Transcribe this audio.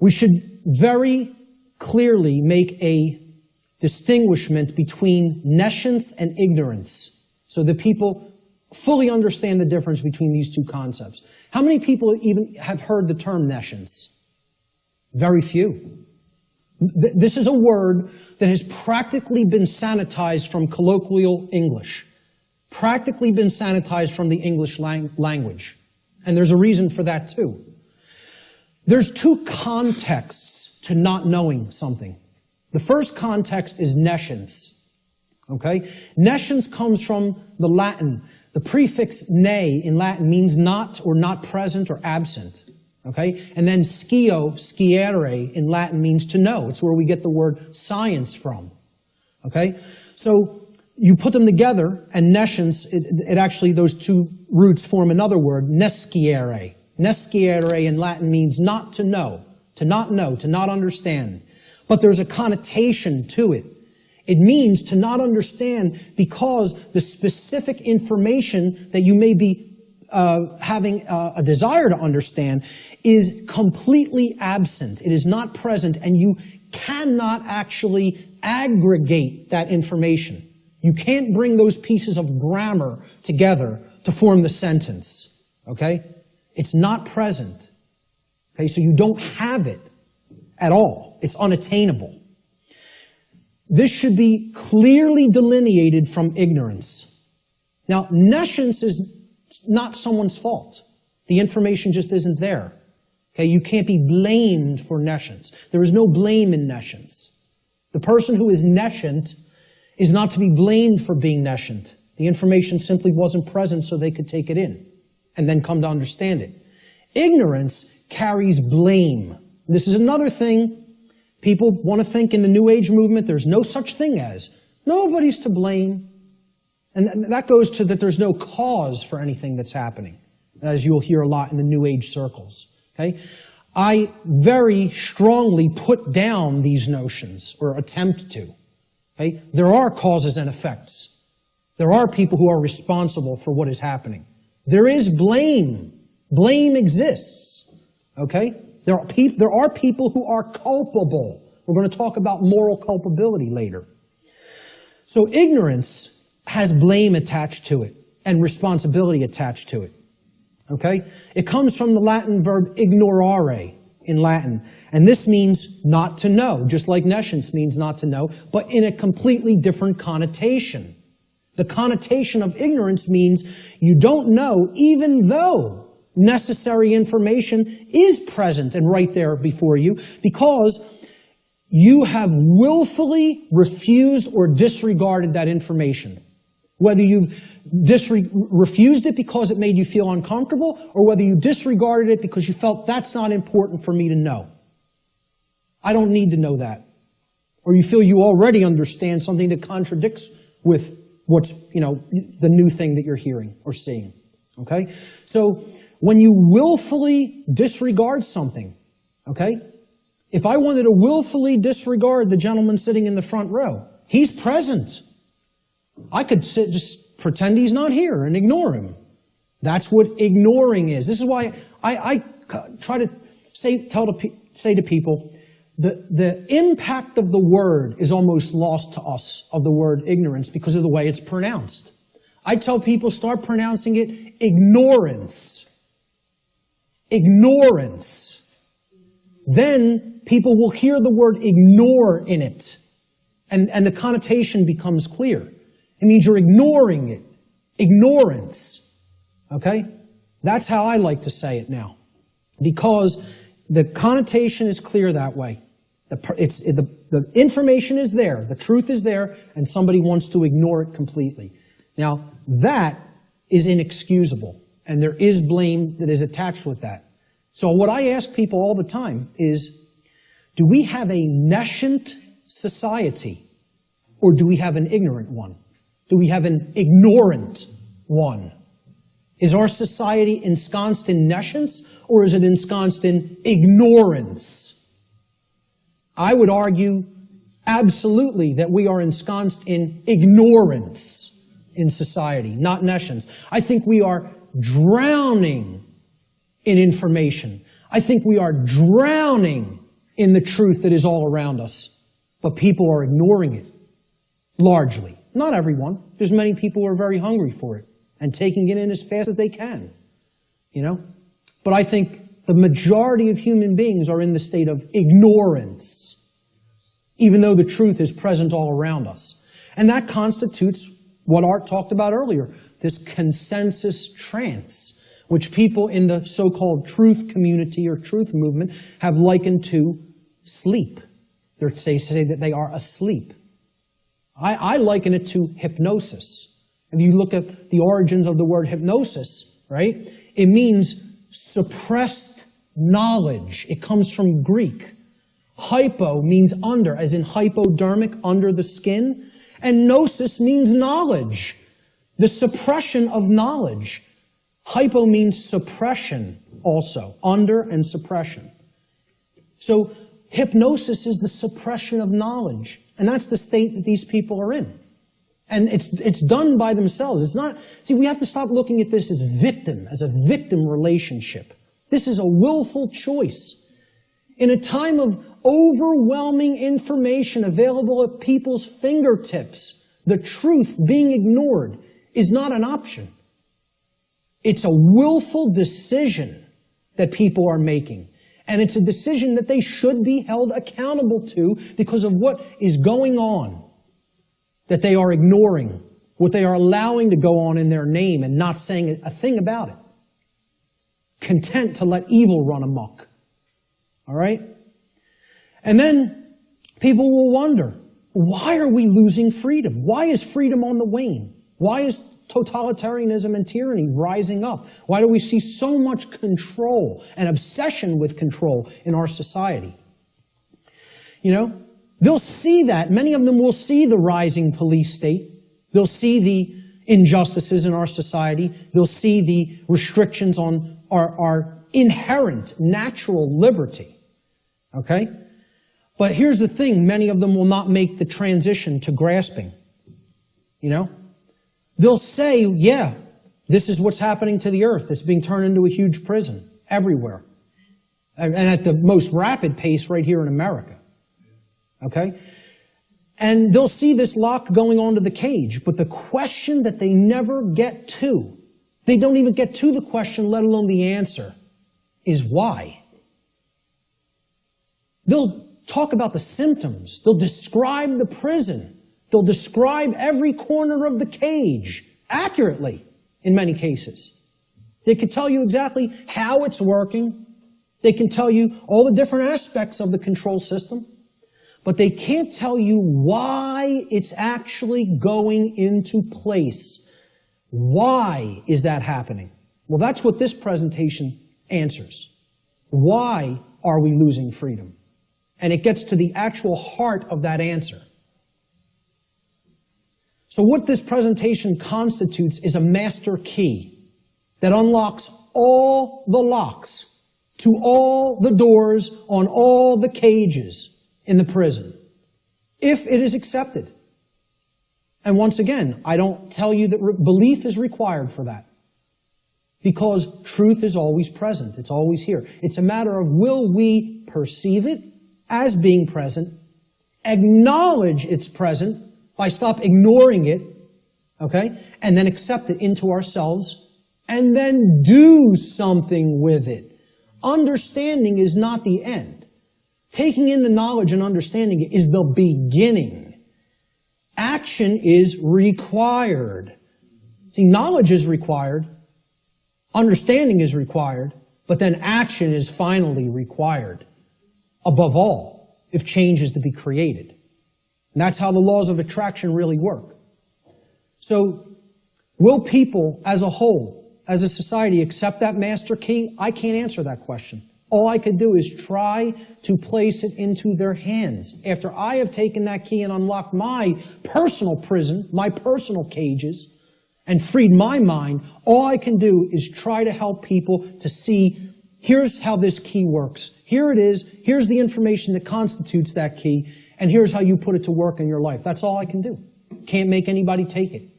We should very clearly make a distinguishment between nescience and ignorance so that people fully understand the difference between these two concepts. How many people even have heard the term nescience? Very few. This is a word that has practically been sanitized from colloquial English, practically been sanitized from the English language. And there's a reason for that too. There's two contexts to not knowing something. The first context is nescience. Okay? Nescience comes from the Latin. The prefix ne in Latin means not or not present or absent. Okay? And then scio, sciere in Latin means to know. It's where we get the word science from. Okay? So you put them together, and nescience, it actually, those two roots form another word, nesciere. Nesciere in Latin means not to know, to not understand. But there's a connotation to it. It means to not understand because the specific information that you may be having a desire to understand is completely absent. It is not present, and you cannot actually aggregate that information. You can't bring those pieces of grammar together to form the sentence. Okay? It's not present. Okay? So you don't have it at all. It's unattainable. This should be clearly delineated from ignorance. Now, nescience is not someone's fault. The information just isn't there. Okay? You can't be blamed for nescience. There is no blame in nescience. The person who is nescient is not to be blamed for being nescient. The information simply wasn't present so they could take it in and then come to understand it. Ignorance carries blame. This is another thing. People want to think in the New Age movement there's no such thing as. Nobody's to blame. And that goes to that there's no cause for anything that's happening, as you'll hear a lot in the New Age circles. Okay? I very strongly put down these notions, or attempt to. Okay? There are causes and effects. There are people who are responsible for what is happening. There is blame. Blame exists. Okay? There are people who are culpable. We're going to talk about moral culpability later. So ignorance has blame attached to it and responsibility attached to it. Okay? It comes from the Latin verb ignorare in Latin. And this means not to know, just like nescience means not to know, but in a completely different connotation. The connotation of ignorance means you don't know even though necessary information is present and right there before you because you have willfully refused or disregarded that information. Whether you've refused it because it made you feel uncomfortable, or whether you disregarded it because you felt that's not important for me to know. I don't need to know that. Or you feel you already understand something that contradicts with what's, the new thing that you're hearing or seeing. Okay? So, when you willfully disregard something, okay? If I wanted to willfully disregard the gentleman sitting in the front row, he's present. I could just pretend he's not here and ignore him. That's what ignoring is. This is why I try to say to people, the impact of the word is almost lost to us, of the word ignorance, because of the way it's pronounced. I tell people, start pronouncing it ignorance. Ignorance. Then people will hear the word ignore in it. And the connotation becomes clear. It means you're ignoring it. Ignorance. Okay? That's how I like to say it now. Because the connotation is clear that way. The information is there. The truth is there. And somebody wants to ignore it completely. Now, that is inexcusable. And there is blame that is attached with that. So what I ask people all the time is, do we have a nescient society? Or do we have an ignorant one? Do we have an ignorant one? Is our society ensconced in nescience, or is it ensconced in ignorance? I would argue absolutely that we are ensconced in ignorance in society, not nescience. I think we are drowning in information. I think we are drowning in the truth that is all around us. But people are ignoring it, largely. Not everyone. There's many people who are very hungry for it and taking it in as fast as they can. You know? But I think the majority of human beings are in the state of ignorance, even though the truth is present all around us. And that constitutes what Art talked about earlier, this consensus trance, which people in the so-called truth community or truth movement have likened to sleep. They say that they are asleep. I liken it to hypnosis. If you look at the origins of the word hypnosis, right, it means suppressed knowledge. It comes from Greek. Hypo means under, as in hypodermic, under the skin. And gnosis means knowledge, the suppression of knowledge. Hypo means suppression also, under and suppression. So hypnosis is the suppression of knowledge. And that's the state that these people are in. And it's done by themselves. It's not, see, we have to stop looking at this as a victim relationship. This is a willful choice. In a time of overwhelming information available at people's fingertips, the truth being ignored is not an option. It's a willful decision that people are making. And it's a decision that they should be held accountable to because of what is going on, that they are ignoring, what they are allowing to go on in their name and not saying a thing about it. Content to let evil run amok. All right? And then people will wonder, why are we losing freedom? Why is freedom on the wane? Why is totalitarianism and tyranny rising up? Why do we see so much control and obsession with control in our society? You know, they'll see that. Many of them will see the rising police state. They'll see the injustices in our society. They'll see the restrictions on our inherent natural liberty. Okay? But here's the thing, many of them will not make the transition to grasping. You know? They'll say, yeah, this is what's happening to the earth. It's being turned into a huge prison everywhere. And at the most rapid pace right here in America. Okay? And they'll see this lock going onto the cage. But the question that they never get to, they don't even get to the question, let alone the answer, is why? They'll talk about the symptoms. They'll describe the prison. They'll describe every corner of the cage accurately in many cases. They can tell you exactly how it's working. They can tell you all the different aspects of the control system. But they can't tell you why it's actually going into place. Why is that happening? Well, that's what this presentation answers. Why are we losing freedom? And it gets to the actual heart of that answer. So what this presentation constitutes is a master key that unlocks all the locks to all the doors on all the cages in the prison, if it is accepted. And once again, I don't tell you that belief is required for that, because truth is always present. It's always here. It's a matter of, will we perceive it as being present, acknowledge it's present, by stop ignoring it, okay, and then accept it into ourselves, and then do something with it. Understanding is not the end. Taking in the knowledge and understanding it is the beginning. Action is required. See, knowledge is required, understanding is required, but then action is finally required. Above all, if change is to be created. And that's how the laws of attraction really work. So, will people as a whole, as a society, accept that master key? I can't answer that question. All I could do is try to place it into their hands. After I have taken that key and unlocked my personal prison, my personal cages, and freed my mind, all I can do is try to help people to see, here's how this key works. Here it is. Here's the information that constitutes that key. And here's how you put it to work in your life. That's all I can do. Can't make anybody take it.